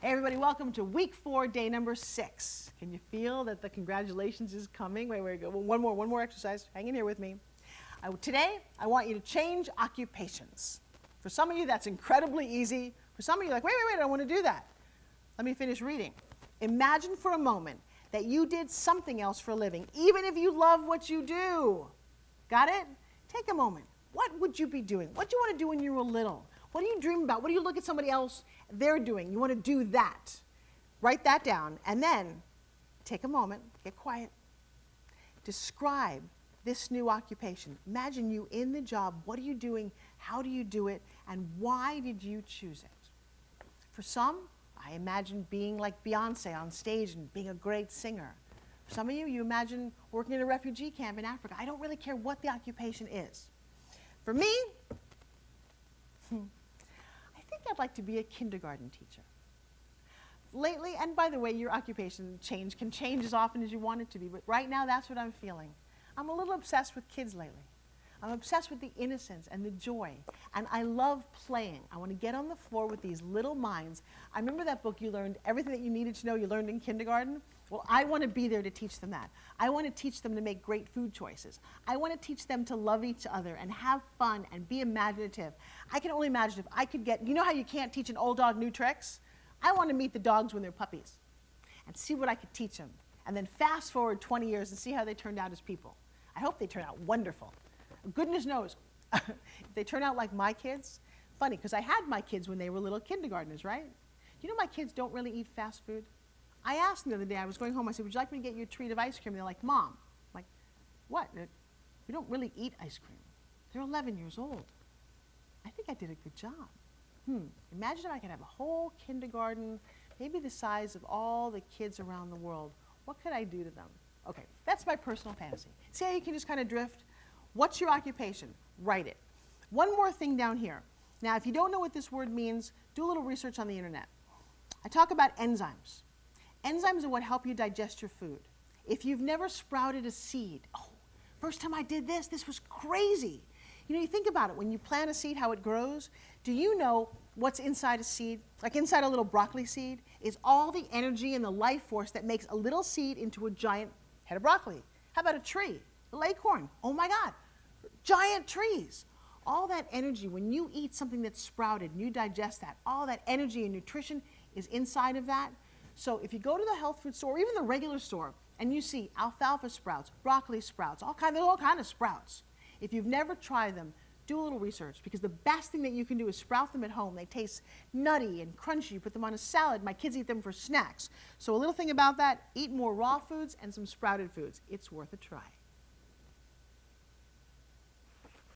Hey everybody, welcome to week 4, day number 6. Can you feel that the congratulations is coming? Wait, go. One more exercise. Hang in here with me. Today, I want you to change occupations. For some of you, that's incredibly easy. For some of you, like, wait, I don't want to do that. Let me finish reading. Imagine for a moment that you did something else for a living, even if you love what you do. Got it? Take a moment. What would you be doing? What do you want to do when you were little? What do you dream about? What do you look at somebody else they're doing? You want to do that. Write that down. And then take a moment, get quiet. Describe this new occupation. Imagine you in the job. What are you doing? How do you do it? And why did you choose it? For some, I imagine being like Beyonce on stage and being a great singer. For some of you, you imagine working in a refugee camp in Africa. I don't really care what the occupation is. For me, I think I'd like to be a kindergarten teacher. Lately, and by the way, your occupation can change as often as you want it to be, but right now that's what I'm feeling. I'm a little obsessed with kids lately. I'm obsessed with the innocence and the joy, and I love playing. I want to get on the floor with these little minds. I remember that book you learned, everything that you needed to know you learned in kindergarten? Well, I want to be there to teach them that. I want to teach them to make great food choices. I want to teach them to love each other and have fun and be imaginative. I can only imagine if I could get, you know how you can't teach an old dog new tricks? I want to meet the dogs when they're puppies and see what I could teach them. And then fast forward 20 years and see how they turned out as people. I hope they turn out wonderful. Goodness knows, if they turn out like my kids, funny, because I had my kids when they were little kindergartners, right? You know my kids don't really eat fast food? I asked them the other day, I was going home, I said, would you like me to get you a treat of ice cream? And they're like, Mom. I'm like, what? We don't really eat ice cream. They're 11 years old. I think I did a good job. Imagine if I could have a whole kindergarten, maybe the size of all the kids around the world. What could I do to them? Okay, that's my personal fantasy. See how you can just kind of drift? What's your occupation? Write it. One more thing down here. Now, if you don't know what this word means, do a little research on the internet. I talk about enzymes. Enzymes are what help you digest your food. If you've never sprouted a seed, first time I did this was crazy. You know, you think about it, when you plant a seed, how it grows. Do you know what's inside a seed? Like inside a little broccoli seed is all the energy and the life force that makes a little seed into a giant head of broccoli. How about a tree? An acorn. Oh my God, giant trees. All that energy, when you eat something that's sprouted and you digest that, all that energy and nutrition is inside of that. So if you go to the health food store, or even the regular store, and you see alfalfa sprouts, broccoli sprouts, there's all kind of sprouts. If you've never tried them, do a little research, because the best thing that you can do is sprout them at home. They taste nutty and crunchy. You put them on a salad. My kids eat them for snacks. So a little thing about that, eat more raw foods and some sprouted foods. It's worth a try.